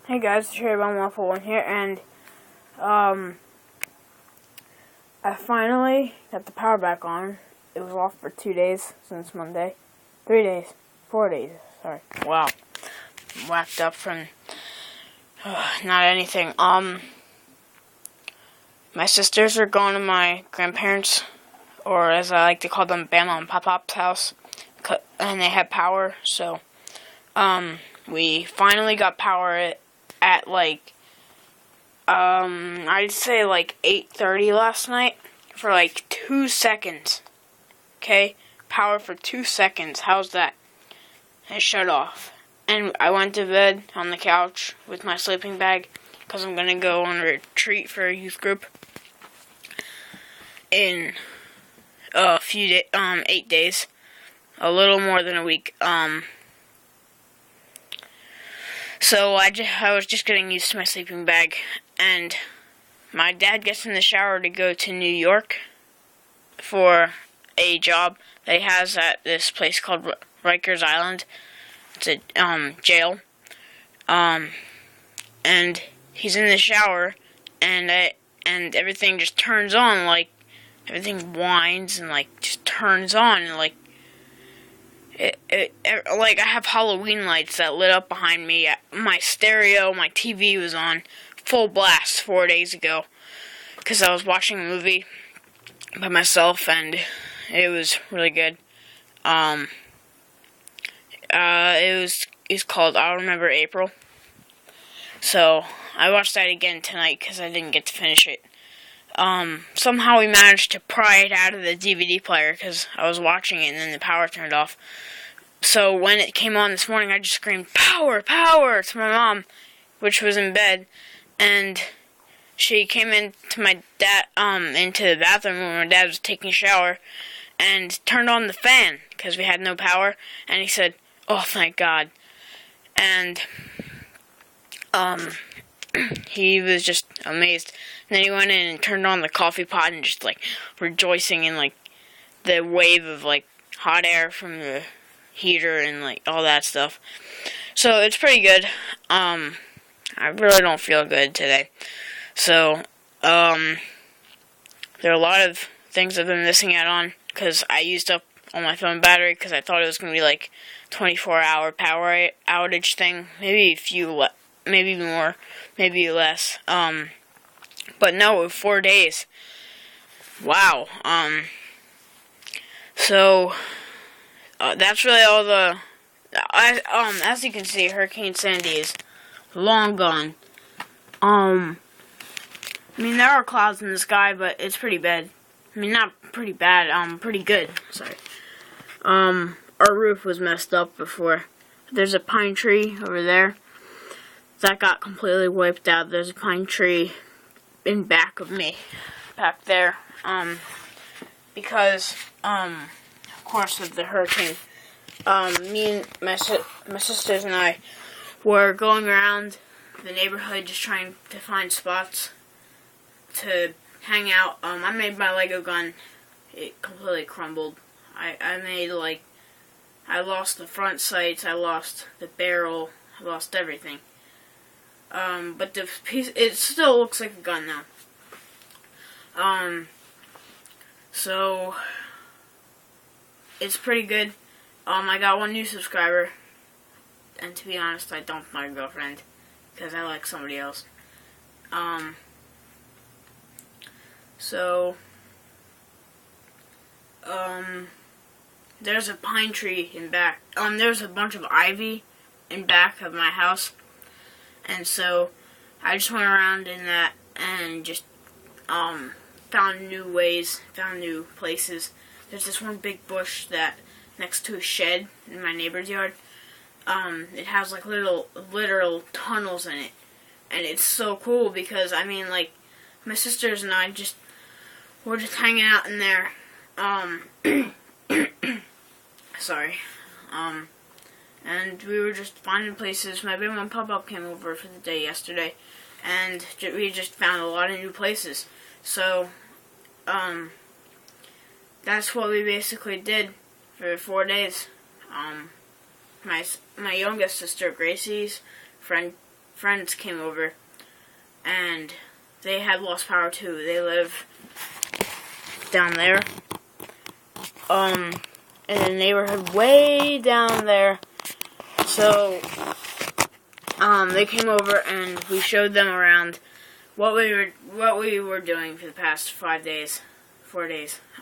Hey guys, Cherrybomb Waffle One here, and I finally got the power back on. It was off for 2 days since Monday. 3 days. 4 days, sorry. Wow. I'm whacked up from not anything. My sisters are going to my grandparents', or as I like to call them, Bama and Pop-Pop's house, and they had power, so we finally got power at like I'd say like 8:30 last night for like 2 seconds. Okay? Power for 2 seconds. How's that? And it shut off. And I went to bed on the couch with my sleeping bag because I'm gonna go on a retreat for a youth group in a few 8 days. A little more than a week. So I was just getting used to my sleeping bag, and my dad gets in the shower to go to New York for a job that he has at this place called Rikers Island. It's a jail, and he's in the shower, and everything just turns on, like everything whines and like just turns on, and like like I have Halloween lights that lit up behind me. My stereo, my TV was on full blast 4 days ago because I was watching a movie by myself, and it was really good. It's called I'll Remember April. So I watched that again tonight because I didn't get to finish it. Somehow we managed to pry it out of the DVD player because I was watching it and then the power turned off. So when it came on this morning, I just screamed, "Power, power!" to my mom, which was in bed, and she came into my dad, into the bathroom when my dad was taking a shower, and turned on the fan because we had no power, and he said, "Oh, thank God," and he was just amazed. And then he went in and turned on the coffee pot and just like rejoicing in like the wave of like hot air from the heater and like all that stuff. So it's pretty good. I really don't feel good today. So there are a lot of things I've been missing out on because I used up all my phone battery because I thought it was going to be like 24-hour power outage thing. Maybe a few, maybe more, maybe less. But no, 4 days. Wow. So that's really all the. As you can see, Hurricane Sandy is long gone. I mean, there are clouds in the sky, but it's pretty bad. I mean, not pretty bad. Pretty good. Sorry. Our roof was messed up before. There's a pine tree over there that got completely wiped out. There's a pine tree in back of me, back there. Because of course, of the hurricane. Me and my sisters and I were going around the neighborhood just trying to find spots to hang out. I made my Lego gun. It completely crumbled. I lost the front sights, I lost the barrel, I lost everything. But the piece, it still looks like a gun now. So it's pretty good. I got 1 new subscriber, and to be honest, I dumped my girlfriend because I like somebody else. There's a pine tree in back. There's a bunch of ivy in back of my house, and so I just went around in that and just found new ways, found new places. There's this one big bush that next to a shed in my neighbor's yard. It has like literal tunnels in it, and it's so cool because I mean, like, my sisters and I we're just hanging out in there. Sorry. And we were just finding places. My big mom Pop-Up came over for the day yesterday, and we just found a lot of new places. So, that's what we basically did for 4 days. My youngest sister, Gracie's friend friends came over, and they had lost power too. They live down there, in a neighborhood way down there. So, they came over and we showed them around what we were doing for the past 4 days.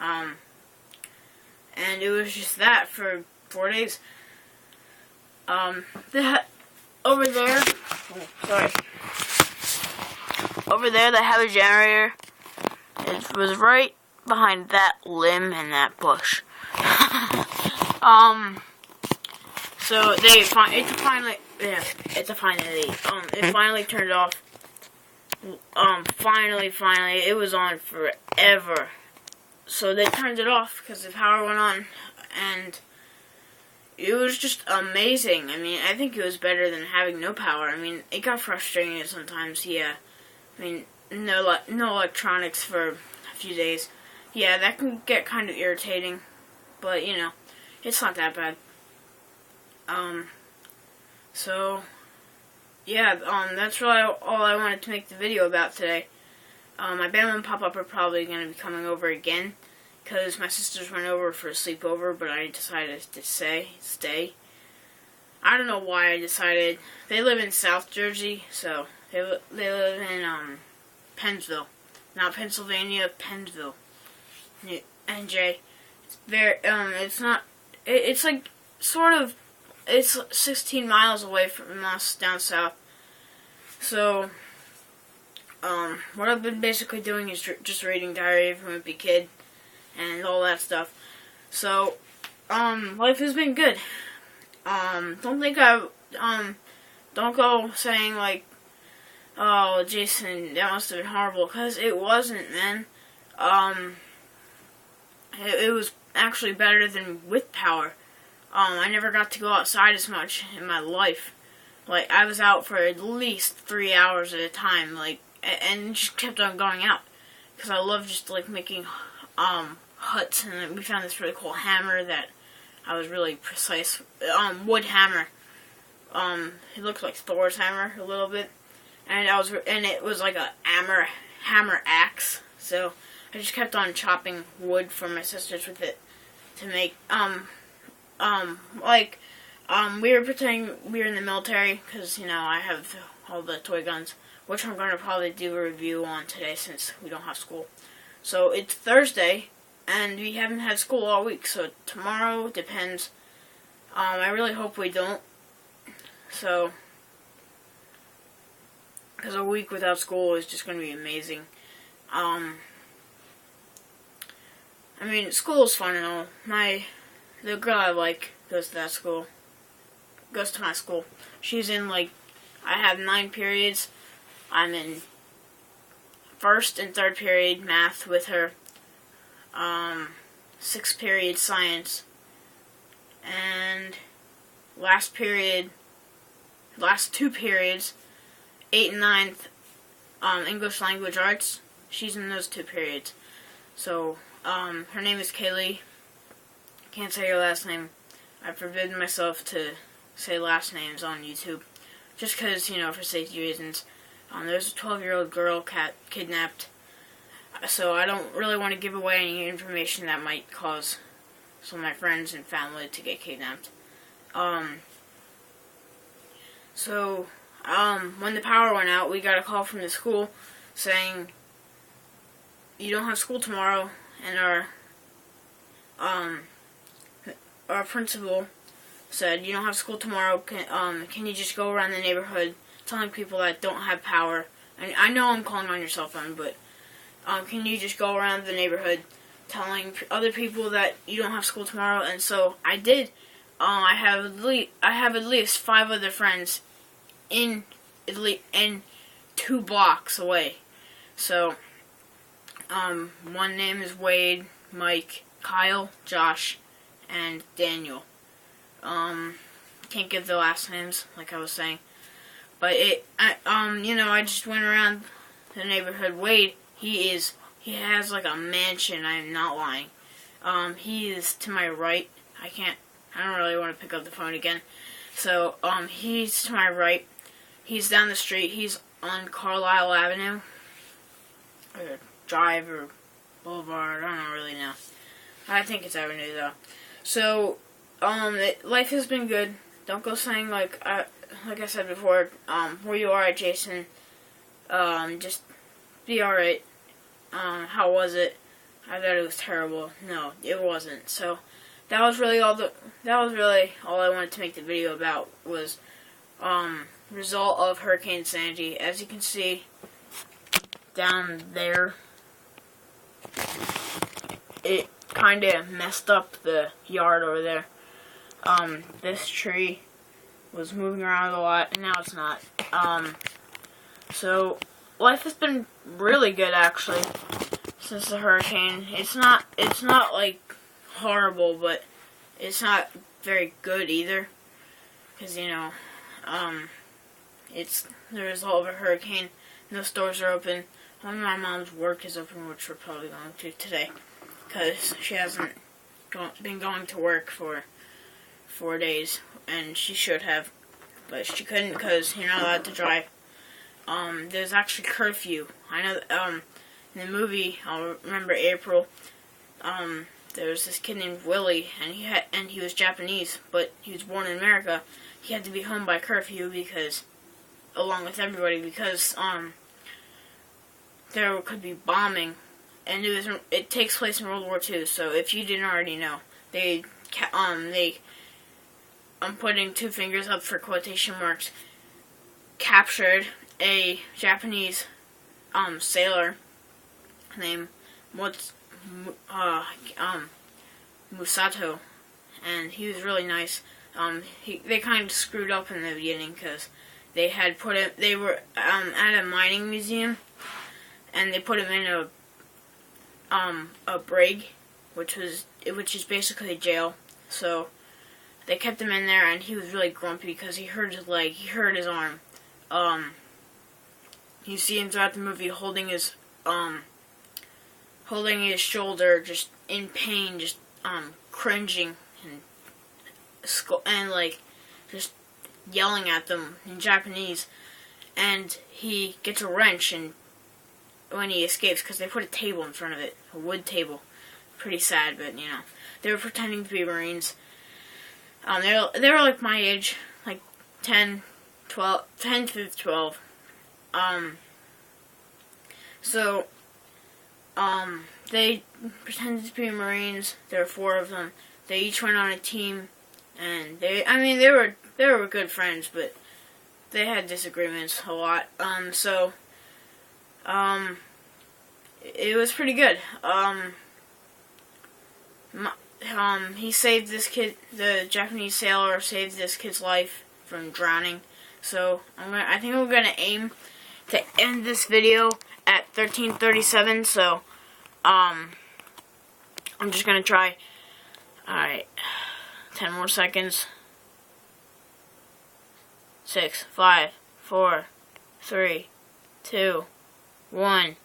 And it was just that for 4 days. Over there, over there they have a generator. It was right behind that limb and that bush. So it finally turned off. Finally, it was on forever. So they turned it off because the power went on, and it was just amazing. I mean, I think it was better than having no power. I mean, it got frustrating sometimes, yeah. I mean, no electronics for a few days. Yeah, that can get kind of irritating, but, you know, it's not that bad. So, yeah, that's really all I wanted to make the video about today. My Bama and Pop-Up are probably going to be coming over again, because my sisters went over for a sleepover, but I decided to stay. I don't know why I decided. They live in South Jersey, so they live in, Pennsville. Not Pennsylvania, Pennsville. NJ. It's very, it's like, sort of, it's 16 miles away from us down south. So, what I've been basically doing is just reading Diary of a Wimpy Kid and all that stuff. So, life has been good. Don't go saying like, oh, Jason, that must have been horrible, because it wasn't, man. It was actually better than with power. I never got to go outside as much in my life. Like, I was out for at least 3 hours at a time, like, and just kept on going out. Because I love just, like, making, huts, and we found this really cool hammer that I was really precise, wood hammer. It looked like Thor's hammer a little bit. And it was like a hammer axe. So, I just kept on chopping wood for my sisters with it to make, we were pretending we were in the military, because, you know, I have all the toy guns, which I'm going to probably do a review on today since we don't have school. So, it's Thursday, and we haven't had school all week, so tomorrow depends. I really hope we don't. So, because a week without school is just going to be amazing. I mean, school is fun and all. The girl I like goes to my school. She's in, like, I have 9 periods. I'm in first and third period math with her. 6th period science. And last 2 periods, 8th and 9th, English language arts. She's in those 2 periods. So, her name is Kaylee. Can't say her last name. I've forbidden myself to say last names on YouTube. Just because, you know, for safety reasons. There's a 12-year-old girl kidnapped. So I don't really want to give away any information that might cause some of my friends and family to get kidnapped. When the power went out, we got a call from the school saying, you don't have school tomorrow, and our principal said, you don't have school tomorrow, can you just go around the neighborhood telling people that don't have power, and I know I'm calling on your cell phone, but, can you just go around the neighborhood telling other people that you don't have school tomorrow? And so I did. I have at least 5 other friends in 2 blocks away. So, one name is Wade, Mike, Kyle, Josh, and Daniel. Can't give the last names, like I was saying. But I just went around the neighborhood. Wade, he has like a mansion, I am not lying. He is to my right. I don't really want to pick up the phone again. So, he's to my right. He's down the street. He's on Carlisle Avenue, or Drive, or Boulevard. I don't really know. I think it's Avenue though. So, life has been good. Don't go saying like I said before, were you alright, Jason? Just be alright. How was it? I thought it was terrible. No, it wasn't. So that was really all I wanted to make the video about was result of Hurricane Sandy. As you can see down there, it kind of messed up the yard over there. This tree was moving around a lot, and now it's not. So life has been really good actually since the hurricane. It's not like horrible, but it's not very good either, because you know, it's the result of a hurricane. No stores are open. Only my mom's work is open, which we're probably going to today, because she hasn't been going to work for 4 days, and she should have, but she couldn't because you're not allowed to drive. There's actually curfew. I know. In the movie, I'll remember April. There was this kid named Willie, and he was Japanese, but he was born in America. He had to be home by curfew because, along with everybody, because there could be bombing, and it takes place in World War II. So if you didn't already know, I'm putting two fingers up for quotation marks, captured a Japanese sailor named Musato, and he was really nice. They kind of screwed up in the beginning because they were at a mining museum, and they put him in a brig, which is basically a jail. So they kept him in there, and he was really grumpy because he hurt his leg, he hurt his arm. You see him throughout the movie holding his shoulder, just in pain, just cringing and like just yelling at them in Japanese. And he gets a wrench, and when he escapes, because they put a table in front of it, a wood table. Pretty sad, but you know, they were pretending to be Marines. They were like my age, like 10 to 12. So they pretended to be Marines. There were 4 of them. They each went on a team, and they were good friends, but they had disagreements a lot. It was pretty good. He saved this kid. The Japanese sailor saved this kid's life from drowning. So I think we're gonna aim to end this video at 13:37. So I'm just gonna try. Alright, 10 more seconds. 6, 5, 4, 3, 2, 1.